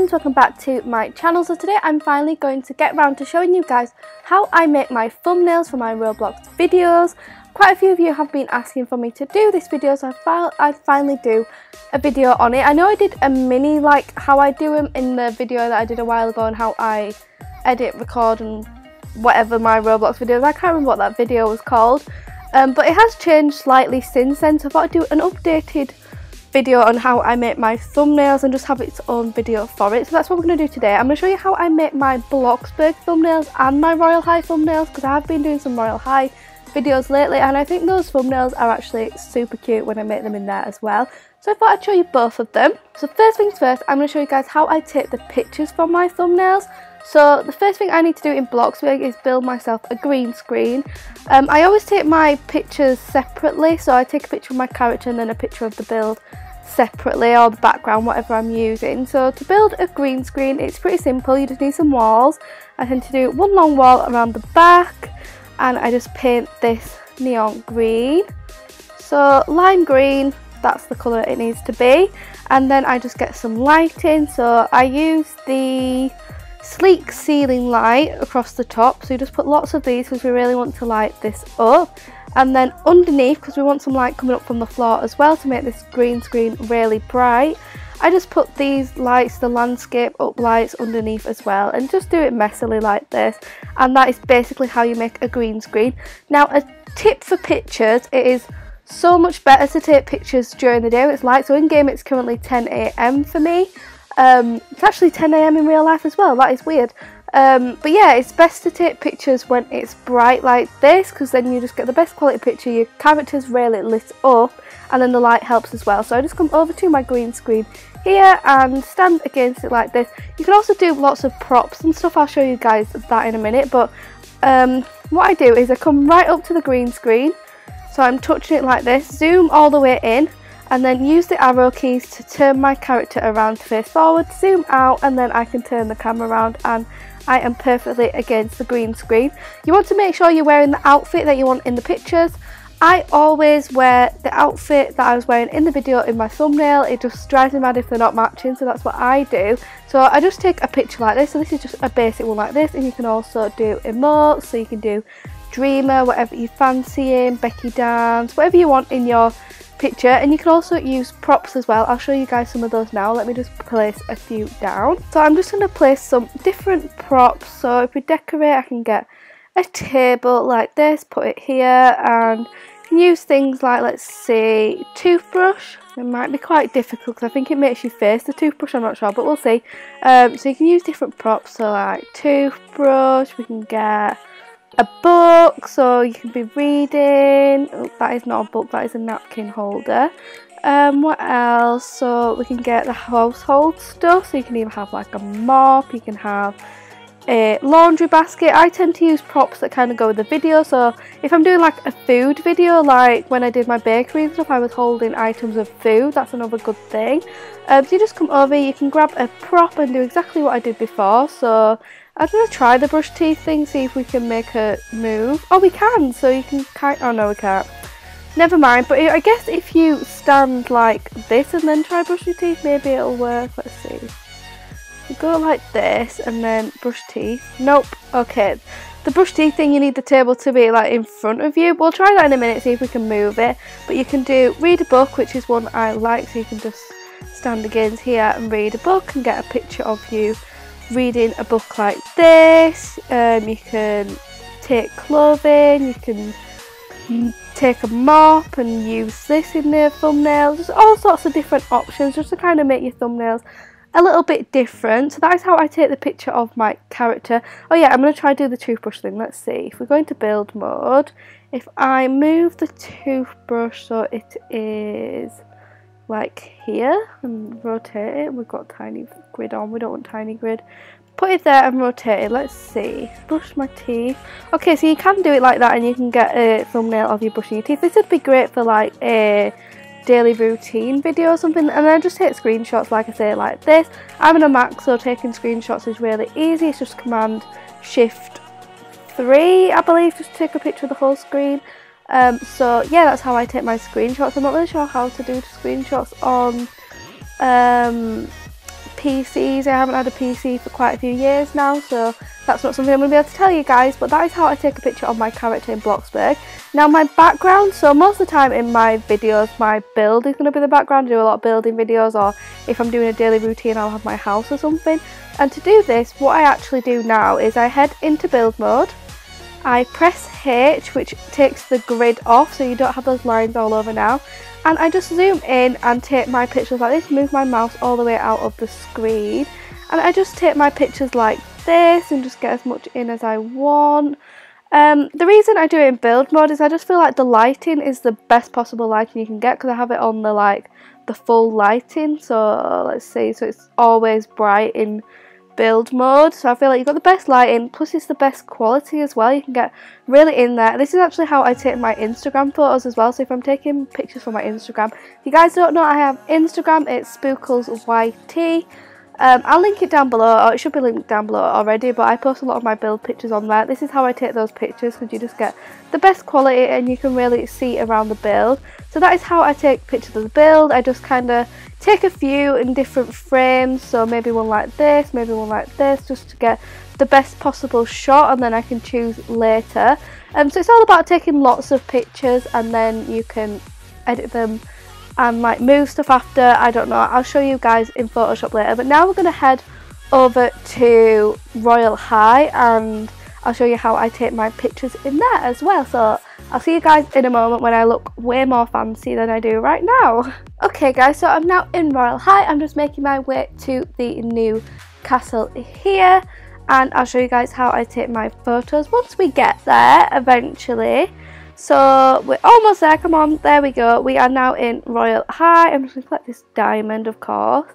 friends, welcome back to my channel. So today I'm finally going to get around to showing you guys how I make my thumbnails for my Roblox videos. Quite a few of you have been asking for me to do this video, so I finally do a video on it. I know I did a mini like how I do them in the video that I did a while ago and how I edit, record and whatever my Roblox videos. I can't remember what that video was called, but it has changed slightly since then, so I thought I'd do an updated video on how I make my thumbnails and just have its own video for it. So that's what we're going to do today. I'm going to show you how I make my Bloxburg thumbnails and my Royale High thumbnails, because I have been doing some Royale High videos lately and I think those thumbnails are actually super cute when I make them in there as well. So I thought I'd show you both of them. So first things first, I'm going to show you guys how I take the pictures for my thumbnails. So the first thing I need to do in Bloxburg is build myself a green screen. I always take my pictures separately, so I take a picture of my character and then a picture of the build separately, or the background, whatever I'm using. So to build a green screen, it's pretty simple. You just need some walls. I tend to do one long wall around the back and I just paint this neon green. So lime green, that's the colour it needs to be. And then I just get some lighting. So I use the sleek ceiling light across the top, so you just put lots of these because we really want to light this up. And then underneath, because we want some light coming up from the floor as well to make this green screen really bright, I just put these lights, the landscape up lights underneath as well, and just do it messily like this. And that is basically how you make a green screen. Now a tip for pictures, it is so much better to take pictures during the day when it's light. So in game it's currently 10 AM for me. It's actually 10 AM in real life as well, that is weird. But yeah, it's best to take pictures when it's bright like this, because then you just get the best quality picture, your character's really lit up, and then the light helps as well. So I just come over to my green screen here and stand against it like this. You can also do lots of props and stuff, I'll show you guys that in a minute, but what I do is I come right up to the green screen, so I'm touching it like this, zoom all the way in, and then use the arrow keys to turn my character around to face forward, zoom out, and then I can turn the camera around and I am perfectly against the green screen. You want to make sure you're wearing the outfit that you want in the pictures. I always wear the outfit that I was wearing in the video in my thumbnail. It just drives me mad if they're not matching, so that's what I do. So I just take a picture like this, so this is just a basic one like this, and you can also do emotes, so you can do Dreamer, whatever you fancy in, Becky Dance, whatever you want in your picture. And you can also use props as well. I'll show you guys some of those now. Let me just place a few down. So I'm just going to place some different props. So if we decorate, I can get a table like this, put it here, and you can use things like, let's see, toothbrush. It might be quite difficult because I think it makes you face the toothbrush, I'm not sure, but we'll see. So you can use different props, so like toothbrush, we can get a book, so you can be reading. Oh, that is not a book, that is a napkin holder. What else? So we can get the household stuff, so you can either have like a mop, you can have a laundry basket. I tend to use props that kind of go with the video, so if I'm doing like a food video, like when I did my bakery and stuff, I was holding items of food. That's another good thing. So you just come over, you can grab a prop and do exactly what I did before. So I'm going to try the brush teeth thing, see if we can make her move. Oh, we can, so you can oh no, we can't. Never mind, but I guess if you stand like this and then try brush your teeth, maybe it'll work. Let's see. You go like this and then brush teeth. Nope. Okay. The brush teeth thing, you need the table to be like in front of you. We'll try that in a minute, see if we can move it. But you can do read a book, which is one I like, so you can just stand against here and read a book and get a picture of you reading a book like this. You can take clothing, you can take a mop and use this in the thumbnail. Just all sorts of different options just to kind of make your thumbnails a little bit different. So that is how I take the picture of my character. Oh yeah, I'm going to try to do the toothbrush thing. Let's see. If we go into build mode, if I move the toothbrush so it is like here and rotate it, we've got tiny grid on, we don't want tiny grid. Put it there and rotate it. Let's see. Brush my teeth. Okay, so you can do it like that and you can get a thumbnail of you brushing your teeth. This would be great for like a daily routine video or something, and then just take screenshots like I say like this. I'm on a Mac, so taking screenshots is really easy. It's just Command Shift 3, I believe, just to take a picture of the whole screen. So yeah, that's how I take my screenshots. I'm not really sure how to do screenshots on PCs. I haven't had a PC for quite a few years now, so that's not something I'm going to be able to tell you guys, but that is how I take a picture of my character in Bloxburg. Now my background, so most of the time in my videos my build is going to be the background. I do a lot of building videos, or if I'm doing a daily routine I'll have my house or something. And to do this, what I actually do now is I head into build mode, I press H, which takes the grid off so you don't have those lines all over now, and I just zoom in and take my pictures like this, move my mouse all the way out of the screen, and I just take my pictures like this and just get as much in as I want. The reason I do it in build mode is I just feel like the lighting is the best possible lighting you can get, because I have it on the full lighting, so let's see, so it's always bright in build mode, so I feel like you've got the best lighting, plus it's the best quality as well. You can get really in there. This is actually how I take my Instagram photos as well, so if I'm taking pictures for my Instagram, if you guys don't know, I have Instagram, it's spookles YT. I'll link it down below, or it should be linked down below already, but I post a lot of my build pictures on there. This is how I take those pictures, because you just get the best quality and you can really see around the build. So that is how I take pictures of the build. I just kind of take a few in different frames, so maybe one like this, maybe one like this, just to get the best possible shot, and then I can choose later. So it's all about taking lots of pictures, and then you can edit them and like move stuff after. I don't know, I'll show you guys in Photoshop later, but now we're going to head over to Royale High and I'll show you how I take my pictures in there as well. So I'll see you guys in a moment when I look way more fancy than I do right now. Okay guys, so I'm now in Royale High. I'm just making my way to the new castle here, and I'll show you guys how I take my photos once we get there eventually. So we're almost there, come on, there we go. We are now in Royale High. I'm just going to collect this diamond, of course.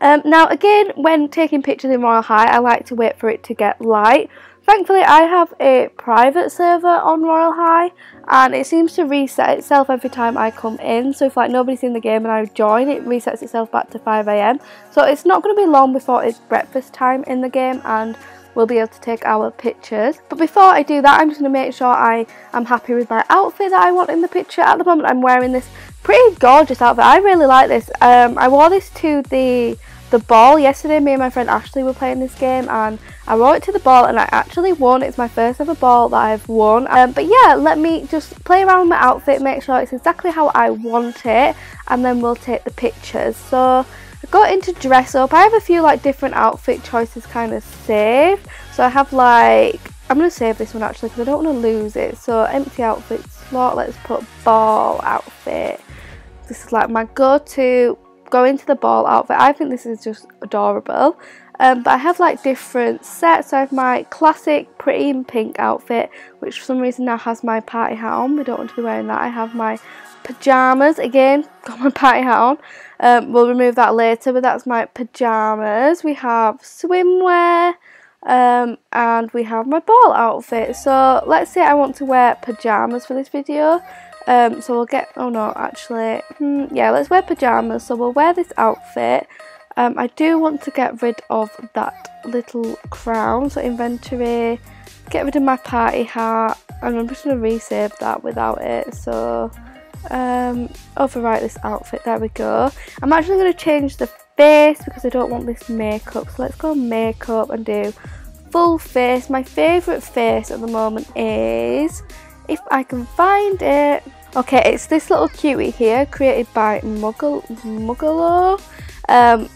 Now again, when taking pictures in Royale High, I like to wait for it to get light. Thankfully I have a private server on Royale High, and it seems to reset itself every time I come in. So if like nobody's in the game and I join, it resets itself back to 5 AM. So it's not going to be long before it's breakfast time in the game and we'll be able to take our pictures. But before I do that, I'm just going to make sure I am happy with my outfit that I want in the picture. At the moment I'm wearing this pretty gorgeous outfit. I really like this. I wore this to the ball yesterday. Me and my friend Ashley were playing this game and I wore it to the ball and I actually won. It's my first ever ball that I've won. But yeah, let me just play around with my outfit, make sure it's exactly how I want it, and then we'll take the pictures. So I got into dress up. I have a few like different outfit choices kind of saved. So I have like, I'm going to save this one actually because I don't want to lose it. So empty outfit slot, let's put ball outfit. This is like my go-to go into the ball outfit. I think this is just adorable. But I have like different sets. So I have my classic pretty in pink outfit, which for some reason now has my party hat on. We don't want to be wearing that. I have my pyjamas, again, got my party hat on. We'll remove that later, but that's my pyjamas. We have swimwear, and we have my ball outfit. So let's say I want to wear pyjamas for this video. So we'll get, oh no, actually, yeah, let's wear pyjamas. So we'll wear this outfit. I do want to get rid of that little crown, so inventory, get rid of my party hat, and I'm just going to resave that without it. So overwrite this outfit, there we go. I'm actually going to change the face because I don't want this makeup, so let's go makeup and do full face. My favourite face at the moment is, if I can find it, okay, it's this little cutie here created by Muggalo.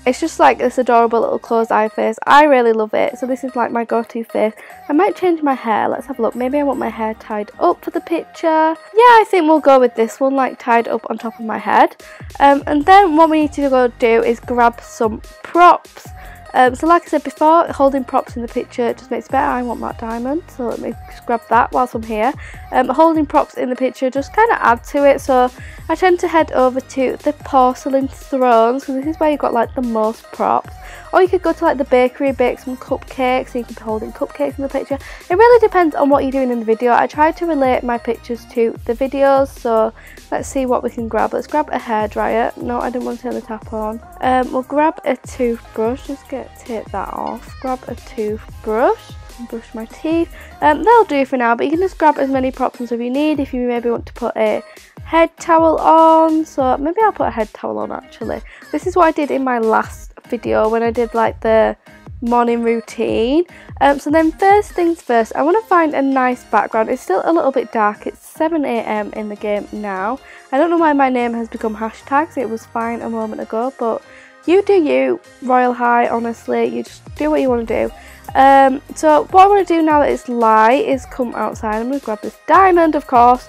It's just like this adorable little closed eye face. I really love it, so this is like my go-to face. I might change my hair, let's have a look. Maybe I want my hair tied up for the picture. Yeah, I think we'll go with this one, like tied up on top of my head. And then what we need to go do is grab some props. So like I said before, holding props in the picture just makes it better. I want that diamond, so let me just grab that whilst I'm here. Holding props in the picture just kind of add to it, so I tend to head over to the porcelain thrones, because this is where you've got like the most props. Or you could go to like the bakery, bake some cupcakes, so you could be holding cupcakes in the picture. It really depends on what you're doing in the video. I try to relate my pictures to the videos, so let's see what we can grab. Let's grab a hairdryer. No, I didn't want to turn the tap on. We'll grab a toothbrush, just take that off. Grab a toothbrush and brush my teeth. That'll do for now, but you can just grab as many props as you need. If you maybe want to put a head towel on, so maybe I'll put a head towel on actually. This is what I did in my last video when I did like the morning routine. So then first things first, I want to find a nice background. It's still a little bit dark. It's 7 AM in the game now. I don't know why my name has become hashtags. It was fine a moment ago, but you do you, Royal High, honestly. You just do what you want to do. So what I want to do now that it's light is come outside. I'm going to grab this diamond, of course,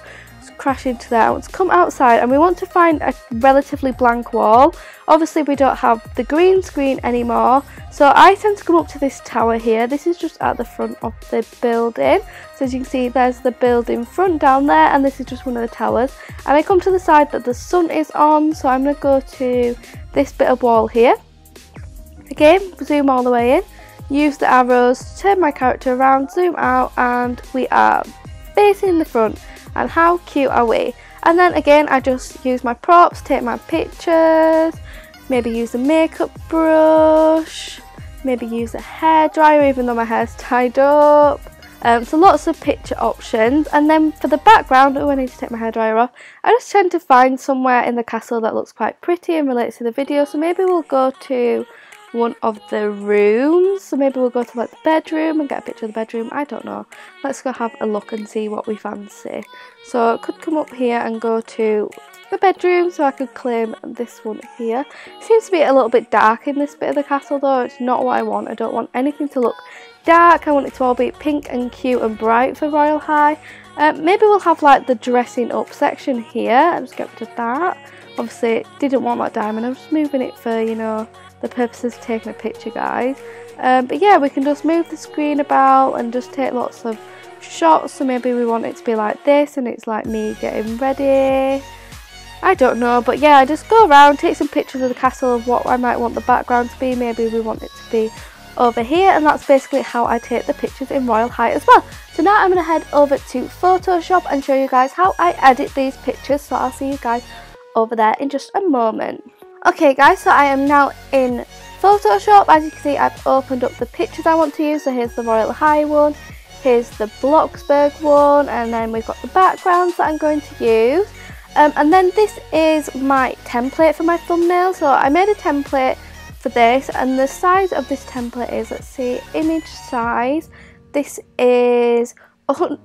crash into there. I want to come outside and we want to find a relatively blank wall. Obviously we don't have the green screen anymore, so I tend to come up to this tower here. This is just at the front of the building, so as you can see there's the building front down there, and this is just one of the towers. And I come to the side that the sun is on, so I'm going to go to this bit of wall here. Again, zoom all the way in, use the arrows to turn my character around, zoom out, and we are facing the front. And how cute are we? And then again, I just use my props, take my pictures, maybe use a makeup brush, maybe use a hairdryer even though my hair's tied up. So lots of picture options. And then for the background, oh, I need to take my hairdryer off. I just tend to find somewhere in the castle that looks quite pretty and relates to the video. So maybe we'll go to one of the rooms. So maybe we'll go to like the bedroom and get a picture of the bedroom. I don't know. Let's go have a look and see what we fancy. So I could come up here and go to the bedroom, so I could claim this one here. Seems to be a little bit dark in this bit of the castle though. It's not what I want. I don't want anything to look dark. I want it to all be pink and cute and bright for Royal High. Maybe we'll have like the dressing up section here. I'll just get rid of that. Obviously didn't want that diamond. I'm just moving it for, you know, the purposes of taking a picture, guys. But yeah, we can just move the screen about and just take lots of shots. So maybe we want it to be like this and it's like me getting ready. I don't know, but yeah, I just go around, take some pictures of the castle of what I might want the background to be. Maybe we want it to be over here, and that's basically how I take the pictures in Royal High as well. So now I'm going to head over to Photoshop and show you guys how I edit these pictures. So I'll see you guys over there in just a moment. Okay guys, so I am now in Photoshop. As you can see, I've opened up the pictures I want to use. So here's the Royal High one, here's the Bloxburg one, and then we've got the backgrounds that I'm going to use. And then this is my template for my thumbnail. So I made a template for this, and the size of this template is, let's see, image size. This is,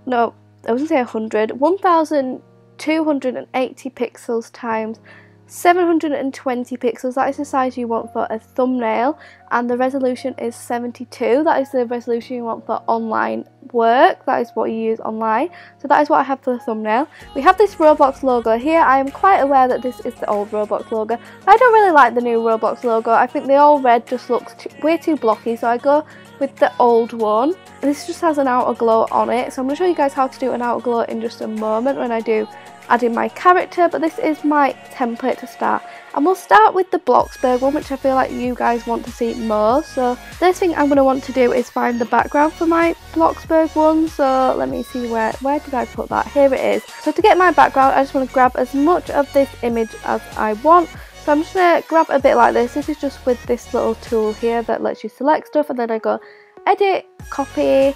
no, I was going to say 1280 pixels times 720 pixels. That is the size you want for a thumbnail, and the resolution is 72. That is the resolution you want for online work. That is what you use online. So that is what I have for the thumbnail. We have this Roblox logo here. I am quite aware that this is the old Roblox logo. I don't really like the new Roblox logo. I think the old red just looks way too blocky, so I go with the old one. This just has an outer glow on it, so I'm going to show you guys how to do an outer glow in just a moment when I do add in my character, but this is my template to start. And we'll start with the Bloxburg one, which I feel like you guys want to see more. So first thing I'm going to want to do is find the background for my Bloxburg one. So let me see, where did I put that? Here it is. So to get my background, I just want to grab as much of this image as I want. So I'm just going to grab a bit like this. This is just with this little tool here that lets you select stuff, and then I go edit, copy,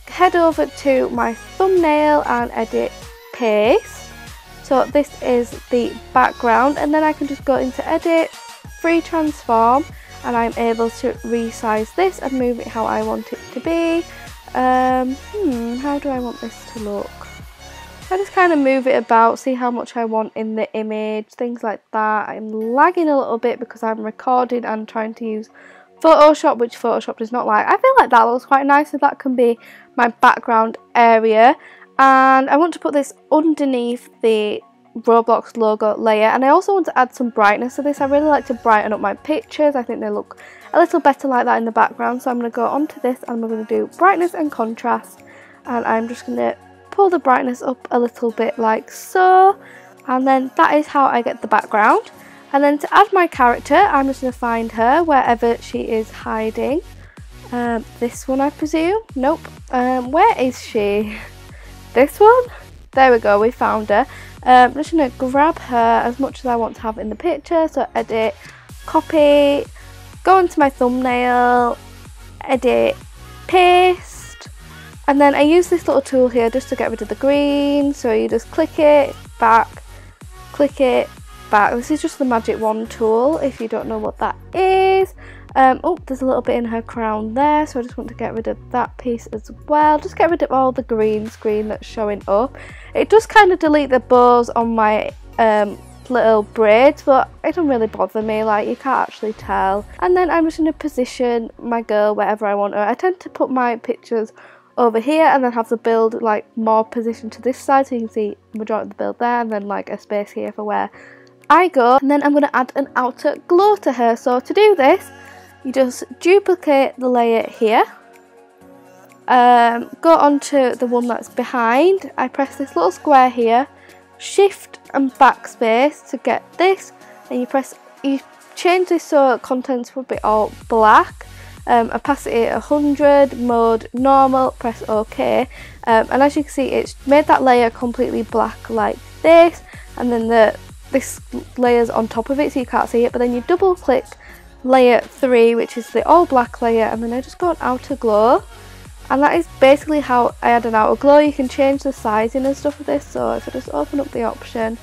head over to my thumbnail and edit, paste. So this is the background, and then I can just go into edit, free transform, and I'm able to resize this and move it how I want it to be. How do I want this to look? I just kind of move it about, see how much I want in the image, things like that. I'm lagging a little bit because I'm recording and trying to use Photoshop, which Photoshop does not like. I feel like that looks quite nice, so that can be my background area. And I want to put this underneath the Roblox logo layer, and I also want to add some brightness to this. I really like to brighten up my pictures. I think they look a little better like that in the background, so I'm going to go onto this and we're going to do brightness and contrast, and I'm just going to pull the brightness up a little bit like so, and then that is how I get the background. And then to add my character, I'm just going to find her wherever she is hiding. This one, I presume? Nope. Where is she? This one? There we go, we found her. I'm just going to grab her as much as I want to have in the picture. So edit, copy, go into my thumbnail, edit, paste, and then I use this little tool here just to get rid of the green. So you just click it, back, click it, back. This is just the magic wand tool, if you don't know what that is. Oh, there's a little bit in her crown there, so I just want to get rid of that piece as well. Just get rid of all the green screen that's showing up. It does kind of delete the bows on my little braids, but it doesn't really bother me, like you can't actually tell. And then I'm just going to position my girl wherever I want her. I tend to put my pictures over here and then have the build like more positioned to this side, so you can see the majority of the build there, and then like a space here for where I go. And then I'm going to add an outer glow to her. So to do this, you just duplicate the layer here, go onto the one that's behind. I press this little square here, shift and backspace to get this, and you change this so contents would be all black. Opacity 100, mode normal, press OK, and as you can see it's made that layer completely black like this, and then this layer's on top of it so you can't see it, but then you double click layer 3, which is the all black layer, and then I just go on outer glow, and that is basically how I add an outer glow. You can change the sizing and stuff of this, so if I just open up the option,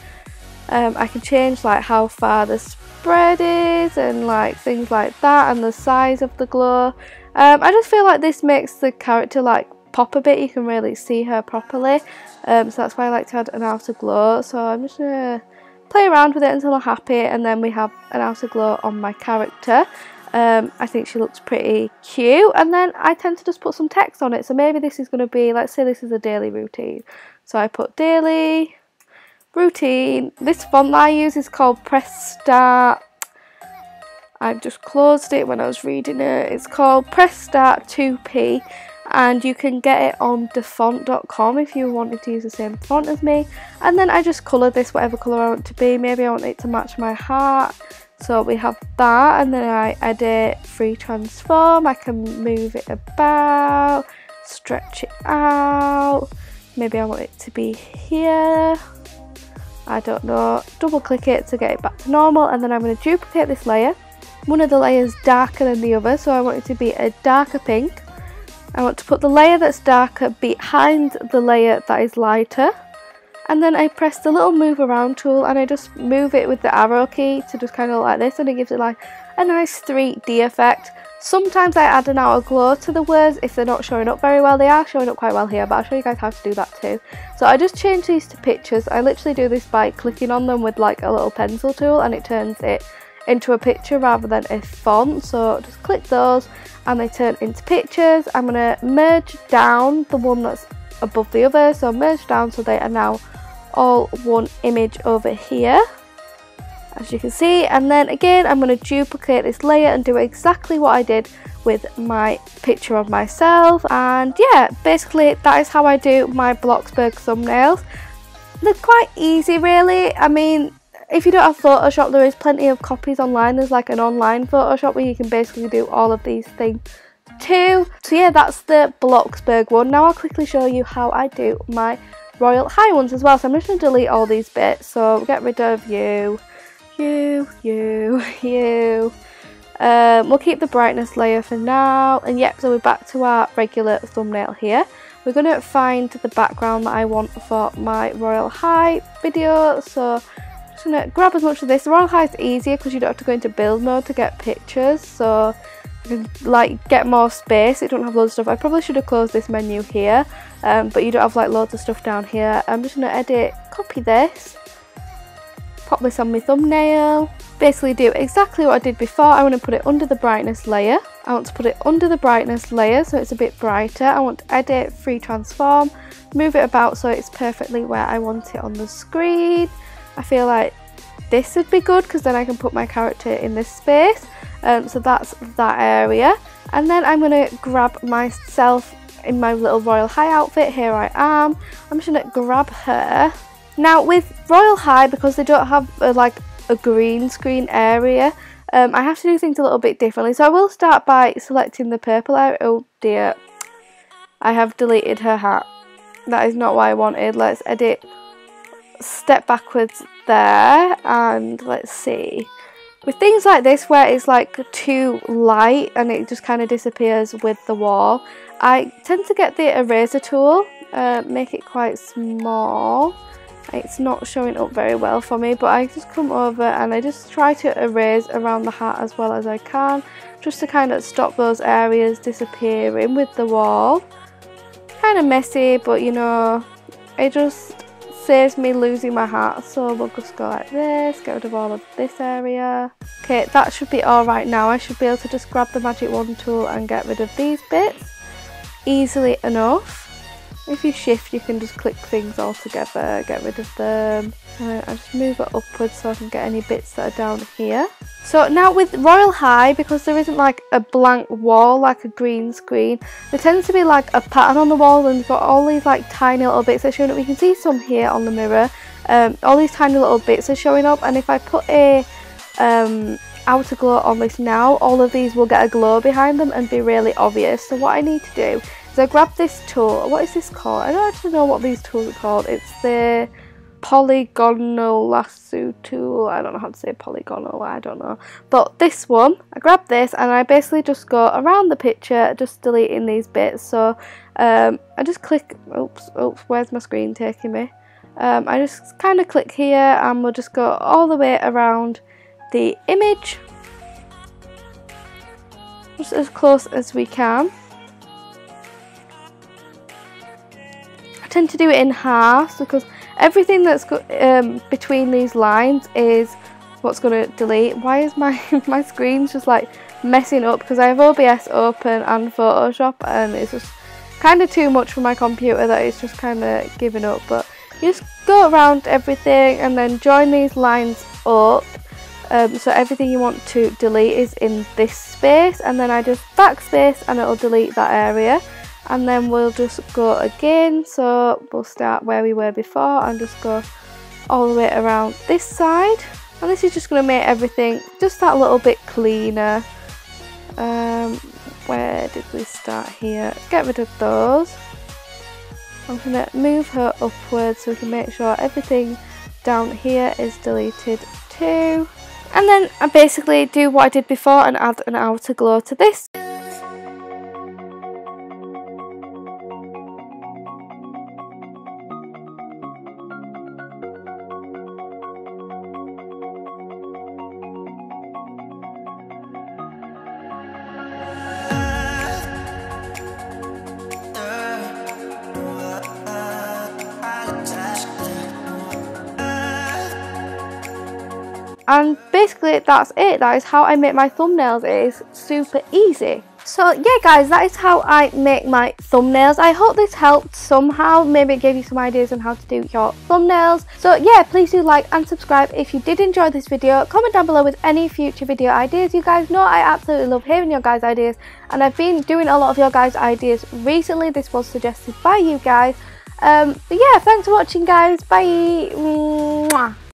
I can change like how far the spread is and like things like that, and the size of the glow. I just feel like this makes the character like pop a bit, you can really see her properly, so that's why I like to add an outer glow. So I'm just gonna play around with it until I'm happy, and then we have an outer glow on my character. I think she looks pretty cute, and then I tend to just put some text on it. So maybe this is going to be, let's say this is a daily routine, so I put daily routine. This font that I use is called Press Start. I've just closed it when I was reading it. It's called Press Start 2p, and you can get it on defont.com if you wanted to use the same font as me. And then I just colour this whatever colour I want to be. Maybe I want it to match my heart, so we have that. And then I edit, free transform. I can move it about, stretch it out. Maybe I want it to be here, I don't know. Double click it to get it back to normal, and then I'm going to duplicate this layer. One of the layers darker than the other, so I want it to be a darker pink. I want to put the layer that's darker behind the layer that is lighter, and then I press the little move around tool and I just move it with the arrow key to just kind of like this, and it gives it like a nice 3D effect. Sometimes I add an outer glow to the words if they're not showing up very well. They are showing up quite well here, but I'll show you guys how to do that too. So I just change these to pictures. I literally do this by clicking on them with like a little pencil tool, and it turns it into a picture rather than a font. So just click those and they turn into pictures. I'm going to merge down the one that's above the other, so merge down so they are now all one image over here, as you can see. And then again I'm going to duplicate this layer and do exactly what I did with my picture of myself. And yeah, basically that is how I do my Bloxburg thumbnails. They're quite easy really. I mean, if you don't have Photoshop, there is plenty of copies online. There's like an online Photoshop where you can basically do all of these things too. So yeah, that's the Bloxburg one. Now I'll quickly show you how I do my Royal High ones as well. So I'm just going to delete all these bits. So get rid of you. We'll keep the brightness layer for now. And yep, so we're back to our regular thumbnail here. We're going to find the background that I want for my Royal High video. So I'm just going to grab as much of this. The Royal High is easier because you don't have to go into build mode to get pictures. So you can like get more space. You don't have loads of stuff. I probably should have closed this menu here, but you don't have like loads of stuff down here. I'm just going to edit, copy this, pop this on my thumbnail, basically do exactly what I did before. I want to put it under the brightness layer. I want to put it under the brightness layer so it's a bit brighter. I want to edit, free transform, move it about so it's perfectly where I want it on the screen. I feel like this would be good because then I can put my character in this space. So that's that area. And then I'm going to grab myself in my little Royal High outfit. Here I am. I'm just going to grab her. Now with Royal High, because they don't have like a green screen area, I have to do things a little bit differently. So I will start by selecting the purple area. Oh dear, I have deleted her hat. That is not what I wanted. Let's edit, step backwards there, and let's see. With things like this where it's like too light and it just kind of disappears with the wall, I tend to get the eraser tool, make it quite small, It's not showing up very well for me, but I just come over and I just try to erase around the hat as well as I can, just to kind of stop those areas disappearing with the wall. Kind of messy, but you know, it just saves me losing my hat, so we'll just go like this, get rid of all of this area. Okay, that should be alright now. I should be able to just grab the magic wand tool and get rid of these bits easily enough. If you shift, you can just click things all together, get rid of them. I just move it upwards so I can get any bits that are down here. So now with Royale High, because there isn't like a blank wall, like a green screen, there tends to be like a pattern on the wall, and you've got all these like tiny little bits that are showing up. You can see some here on the mirror. All these tiny little bits are showing up, and if I put a outer glow on this now, all of these will get a glow behind them and be really obvious. So what I need to do is I grab this tool. What is this called? I don't actually know what these tools are called. It's the polygonal lasso tool. I don't know how to say polygonal, I don't know. But this one, I grab this and I basically just go around the picture, just deleting these bits. So I just click, oops, where's my screen taking me? I just kind of click here and we'll just go all the way around the image, just as close as we can. I tend to do it in halves because everything that's between these lines is what's going to delete. Why is my screen's just like messing up? Because I have OBS open and Photoshop, and it's just kind of too much for my computer that it's just kind of giving up. But you just go around everything and then join these lines up. So everything you want to delete is in this space, and then I just backspace and it'll delete that area. And then we'll just go again, so we'll start where we were before and just go all the way around this side. And this is just going to make everything just that little bit cleaner. Where did we start here? Get rid of those. I'm going to move her upwards so we can make sure everything down here is deleted too. And then I basically do what I did before and add an outer glow to this. And basically that's it. That is how I make my thumbnails. It is super easy. So yeah guys, that is how I make my thumbnails. I hope this helped somehow. Maybe it gave you some ideas on how to do your thumbnails. So yeah, please do like and subscribe if you did enjoy this video. Comment down below with any future video ideas. You guys know I absolutely love hearing your guys' ideas, and I've been doing a lot of your guys' ideas recently. This was suggested by you guys. But yeah, thanks for watching guys. Bye. Mwah.